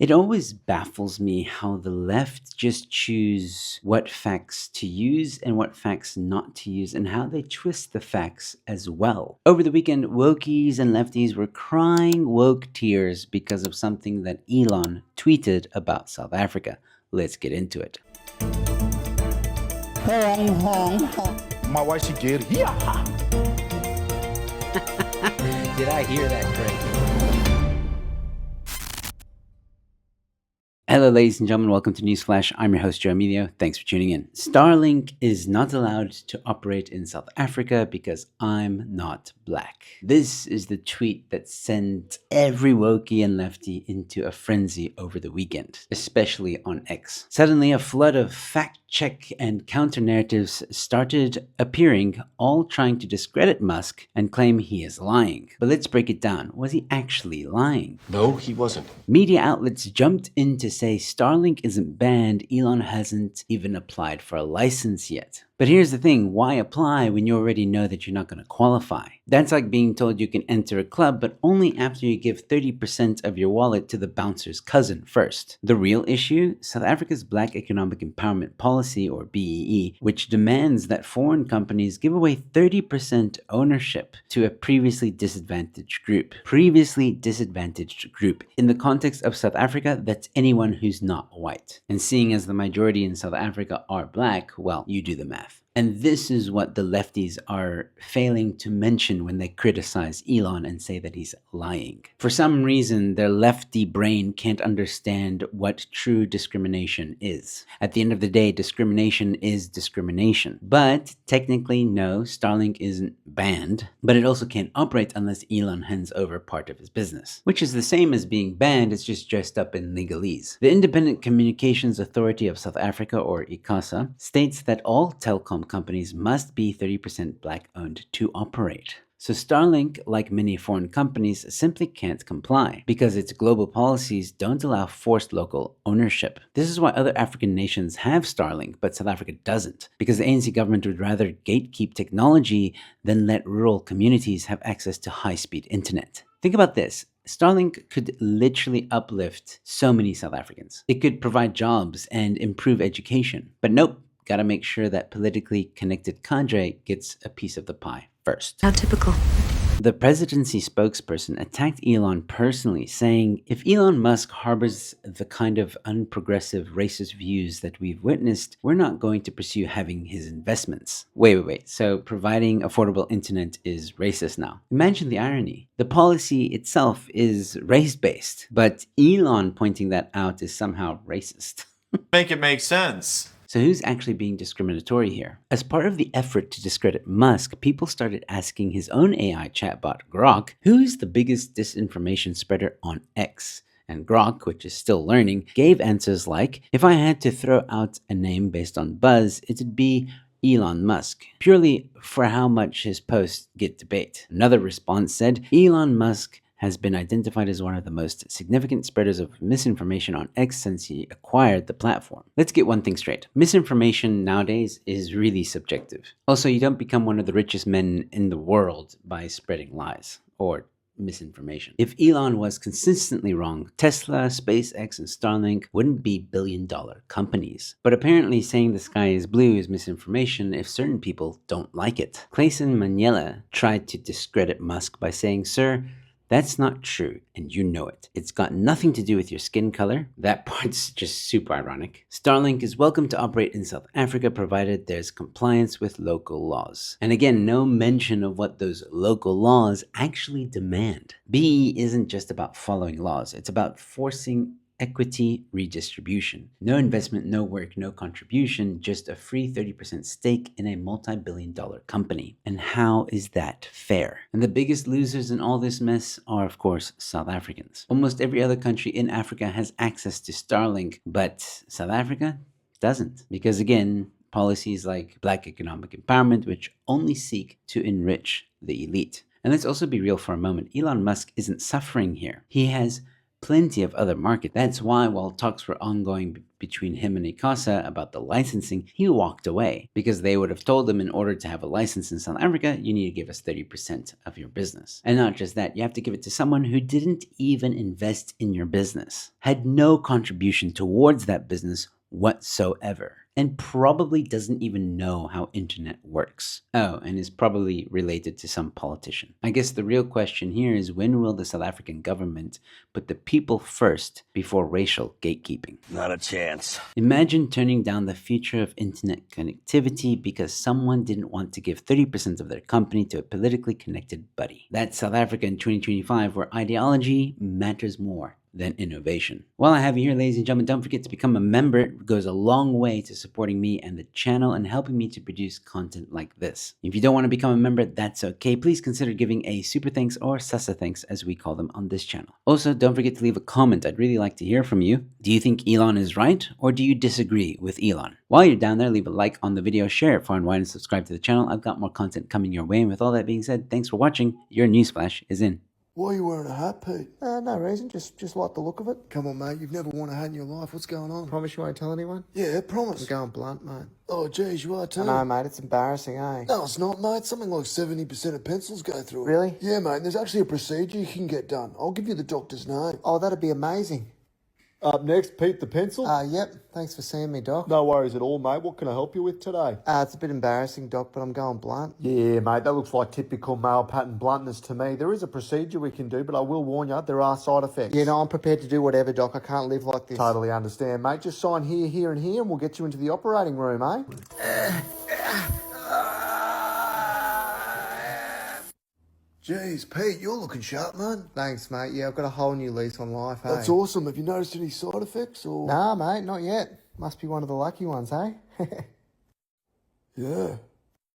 It always baffles me how the left just choose what facts to use and what facts not to use, and how they twist the facts as well. Over the weekend, wokies and lefties were crying woke tears because of something that Elon tweeted about South Africa. Let's get into it. My wife, she get it. Yeah. Did I hear that correctly? Hello, ladies and gentlemen. Welcome to Newsflash. I'm your host, Emilio. Thanks for tuning in. Starlink is not allowed to operate in South Africa because I'm not black. This is the tweet that sent every wokie and lefty into a frenzy over the weekend, especially on X. Suddenly, a flood of fact check and counter narratives started appearing, all trying to discredit Musk and claim he is lying. But let's break it down. Was he actually lying? No, he wasn't. Media outlets jumped in to say Starlink isn't banned, Elon hasn't even applied for a license yet. But here's the thing, why apply when you already know that you're not going to qualify? That's like being told you can enter a club, but only after you give 30% of your wallet to the bouncer's cousin first. The real issue? South Africa's Black Economic Empowerment Policy, or BEE, which demands that foreign companies give away 30% ownership to a previously disadvantaged group. Previously disadvantaged group. In the context of South Africa, that's anyone who's not white. And seeing as the majority in South Africa are black, well, you do the math. And this is what the lefties are failing to mention when they criticize Elon and say that he's lying. For some reason, their lefty brain can't understand what true discrimination is. At the end of the day, discrimination is discrimination. But technically, no, Starlink isn't banned, but it also can't operate unless Elon hands over part of his business, which is the same as being banned, it's just dressed up in legalese. The Independent Communications Authority of South Africa, or ICASA, states that all telecom companies must be 30% black owned to operate. So Starlink, like many foreign companies, simply can't comply because its global policies don't allow forced local ownership. This is why other African nations have Starlink, but South Africa doesn't, because the ANC government would rather gatekeep technology than let rural communities have access to high-speed internet. Think about this. Starlink could literally uplift so many South Africans. It could provide jobs and improve education. But nope, gotta make sure that politically connected cadre gets a piece of the pie first. How typical. The presidency spokesperson attacked Elon personally, saying, if Elon Musk harbors the kind of unprogressive racist views that we've witnessed, we're not going to pursue having his investments. Wait. So providing affordable internet is racist now. Imagine the irony. The policy itself is race-based, but Elon pointing that out is somehow racist. Make it make sense. So who's actually being discriminatory here? As part of the effort to discredit Musk, people started asking his own AI chatbot, Grok, who is the biggest disinformation spreader on X? And Grok, which is still learning, gave answers like, if I had to throw out a name based on buzz, it'd be Elon Musk, purely for how much his posts get debate. Another response said, Elon Musk has been identified as one of the most significant spreaders of misinformation on X since he acquired the platform. Let's get one thing straight. Misinformation nowadays is really subjective. Also, you don't become one of the richest men in the world by spreading lies or misinformation. If Elon was consistently wrong, Tesla, SpaceX, and Starlink wouldn't be billion-dollar companies. But apparently saying the sky is blue is misinformation if certain people don't like it. Clayson Monyela tried to discredit Musk by saying, sir, that's not true, and you know it. It's got nothing to do with your skin color. That part's just super ironic. Starlink is welcome to operate in South Africa provided there's compliance with local laws. And again, no mention of what those local laws actually demand. BE isn't just about following laws. It's about forcing equity redistribution. No investment, no work, no contribution, just a free 30% stake in a multi-billion-dollar company. And how is that fair? And the biggest losers in all this mess are, of course, South Africans. Almost every other country in Africa has access to Starlink, but South Africa doesn't. Because again, policies like Black Economic Empowerment, which only seek to enrich the elite. And let's also be real for a moment. Elon Musk isn't suffering here. He has plenty of other markets. That's why, while talks were ongoing between him and ICASA about the licensing, he walked away because they would have told him in order to have a license in South Africa, you need to give us 30% of your business. And not just that, you have to give it to someone who didn't even invest in your business, had no contribution towards that business whatsoever, and probably doesn't even know how internet works. Oh, and is probably related to some politician. I guess the real question here is, when will the South African government put the people first before racial gatekeeping? Not a chance. Imagine turning down the future of internet connectivity because someone didn't want to give 30% of their company to a politically connected buddy. That's South Africa in 2025, where ideology matters more than innovation. While I have you here, ladies and gentlemen, don't forget to become a member. It goes a long way to supporting me and the channel and helping me to produce content like this. If you don't want to become a member, that's okay. Please consider giving a super thanks or sasa thanks, as we call them on this channel. Also, don't forget to leave a comment. I'd really like to hear from you. Do you think Elon is right, or do you disagree with Elon? While you're down there, leave a like on the video, share it far and wide, and subscribe to the channel. I've got more content coming your way. And with all that being said, thanks for watching. Your Newsflash is in. Why are you wearing a hat, Pete? No reason, just like the look of it. Come on, mate. You've never worn a hat in your life. What's going on? Promise you won't tell anyone? Yeah, I'm promise. going blunt, mate. Oh, geez, you are too. I know, mate, it's embarrassing, eh? No, it's not, mate. Something like 70% of pencils go through it. Really? Yeah, mate. There's actually a procedure you can get done. I'll give you the doctor's name. Oh, that'd be amazing. Up next, Pete the Pencil. Yep, thanks for seeing me, Doc. No worries at all, mate. What can I help you with today? It's a bit embarrassing, Doc, but I'm going blunt. Yeah, mate, that looks like typical male pattern bluntness to me. There is a procedure we can do, but I will warn you, there are side effects. Yeah, no, I'm prepared to do whatever, Doc. I can't live like this. Totally understand, mate. Just sign here, here, and here, and we'll get you into the operating room, eh? Jeez, Pete, you're looking sharp, man. Thanks, mate. Yeah, I've got a whole new lease on life, hey? That's awesome. Have you noticed any side effects, or...? Nah, mate, not yet. Must be one of the lucky ones, eh? Yeah.